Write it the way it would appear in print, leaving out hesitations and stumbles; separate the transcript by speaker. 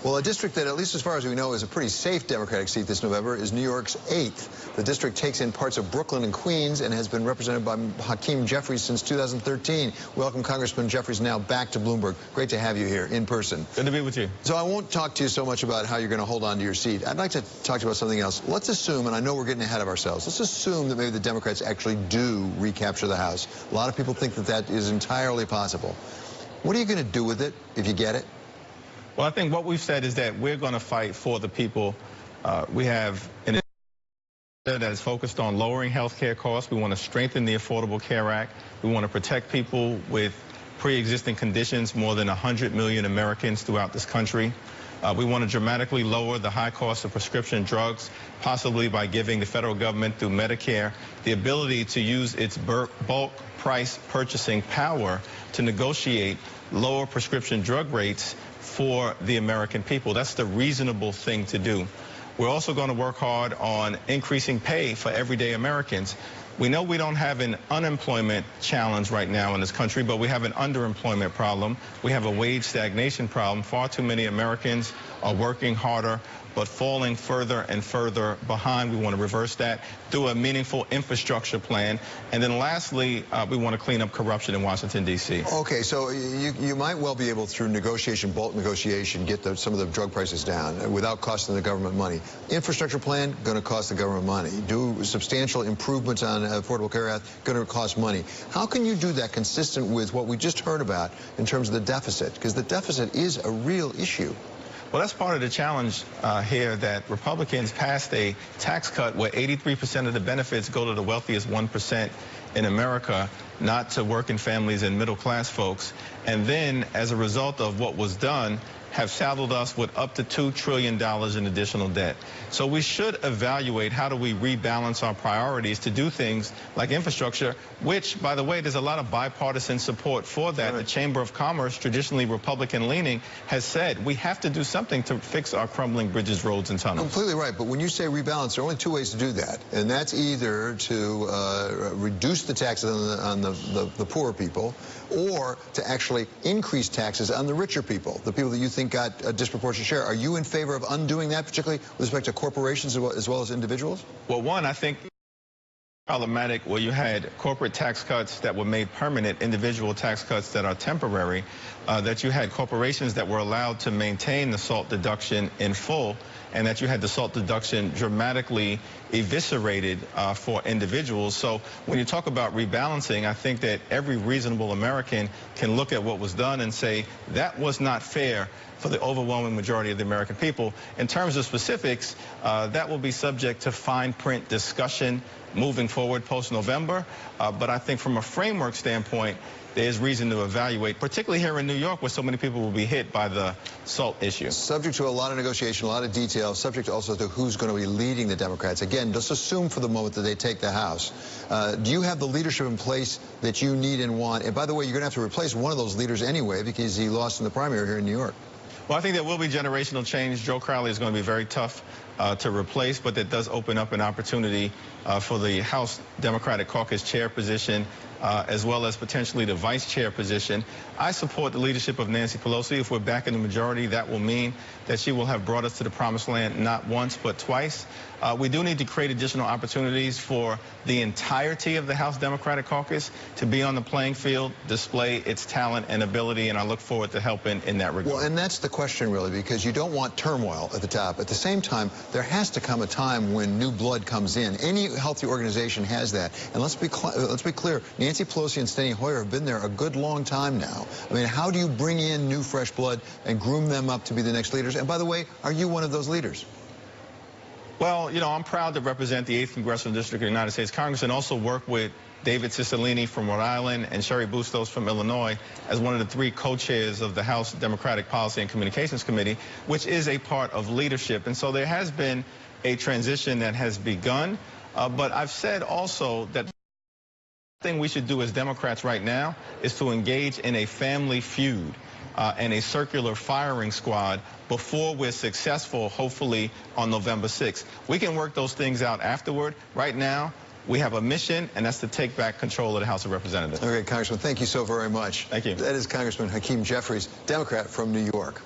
Speaker 1: Well, a district that, at least as far as we know, is a pretty safe Democratic seat this November is New York's 8th. The district takes in parts of Brooklyn and Queens and has been represented by Hakeem Jeffries since 2013. Welcome, Congressman Jeffries, now back to Bloomberg. Great to have you here in person.
Speaker 2: Good to be with you.
Speaker 1: So I won't talk to you so much about how you're going to hold on to your seat. I'd like to talk to you about something else. Let's assume, and I know we're getting ahead of ourselves, let's assume that maybe the Democrats actually do recapture the House. A lot of people think that that is entirely possible. What are you going to do with it if you get it?
Speaker 2: Well, I think what we've said is that we're going to fight for the people. We have an agenda that is focused on lowering health care costs. We want to strengthen the Affordable Care Act. We want to protect people with pre-existing conditions, more than 100 million Americans throughout this country. We want to dramatically lower the high cost of prescription drugs, possibly by giving the federal government through Medicare the ability to use its bulk price purchasing power to negotiate lower prescription drug rates for the American people. That's the reasonable thing to do. We're also going to work hard on increasing pay for everyday Americans. We know we don't have an unemployment challenge right now in this country, but we have an underemployment problem. We have a wage stagnation problem. Far too many Americans are working harder but falling further and further behind. We want to reverse that through a meaningful infrastructure plan. And then lastly, we want to clean up corruption in Washington, D.C.
Speaker 1: Okay, so you might well be able, through negotiation, bulk negotiation, get some of the drug prices down without costing the government money. Infrastructure plan, going to cost the government money. Do substantial improvements on Affordable Care Act, going to cost money. How can you do that consistent with what we just heard about in terms of the deficit? Because the deficit is a real issue.
Speaker 2: Well, that's part of the challenge here, that Republicans passed a tax cut where 83% of the benefits go to the wealthiest 1% in America, not to working families and middle-class folks. And then, as a result of what was done, have saddled us with up to $2 trillion in additional debt. So we should evaluate how do we rebalance our priorities to do things like infrastructure, which, by the way, there's a lot of bipartisan support for that. Right. The Chamber of Commerce, traditionally Republican-leaning, has said we have to do something to fix our crumbling bridges, roads, and tunnels.
Speaker 1: Completely right, but when you say rebalance, there are only two ways to do that, and that's either to reduce the taxes on the poorer people, or to actually increase taxes on the richer people, the people that you think got a disproportionate share. Are you in favor of undoing that, particularly with respect to corporations as well as individuals?
Speaker 2: Well, one, I think problematic where you had corporate tax cuts that were made permanent, individual tax cuts that are temporary, that you had corporations that were allowed to maintain the SALT deduction in full, and that you had the SALT deduction dramatically eviscerated for individuals. So when you talk about rebalancing, I think that every reasonable American can look at what was done and say that was not fair for the overwhelming majority of the American people. In terms of specifics, that will be subject to fine print discussion moving forward post-November. But I think from a framework standpoint, there's reason to evaluate, particularly here in New York, where so many people will be hit by the SALT issue.
Speaker 1: Subject to a lot of negotiation, a lot of detail, subject also to who's going to be leading the Democrats. Again, just assume for the moment that they take the House. Do you have the leadership in place that you need and want? And by the way, you're going to have to replace one of those leaders anyway because he lost in the primary here in New York.
Speaker 2: Well, I think there will be generational change. Joe Crowley is going to be very tough to replace, but that does open up an opportunity for the House Democratic Caucus chair position, as well as potentially the vice chair position. I support the leadership of Nancy Pelosi. If we're back in the majority, that will mean that she will have brought us to the promised land not once but twice. We do need to create additional opportunities for the entirety of the House Democratic Caucus to be on the playing field, display its talent and ability, and I look forward to helping in that regard.
Speaker 1: Well, and that's the question, really, because you don't want turmoil at the top. At the same time, there has to come a time when new blood comes in. Any healthy organization has that. And let's be clear, Nancy Pelosi and Steny Hoyer have been there a good long time now. I mean, how do you bring in new, fresh blood and groom them up to be the next leaders? And by the way, are you one of those leaders?
Speaker 2: Well, you know, I'm proud to represent the 8th Congressional District of the United States Congress and also work with David Cicilline from Rhode Island and Sherry Bustos from Illinois as one of the 3 co-chairs of the House Democratic Policy and Communications Committee, which is a part of leadership. And so there has been a transition that has begun. But I've said also that the thing we should do as Democrats right now is to engage in a family feud and a circular firing squad before we're successful, hopefully, on November 6th. We can work those things out afterward. Right now, we have a mission, and that's to take back control of the House of Representatives.
Speaker 1: Okay, Congressman, thank you so very much.
Speaker 2: Thank you.
Speaker 1: That is Congressman Hakeem Jeffries, Democrat from New York.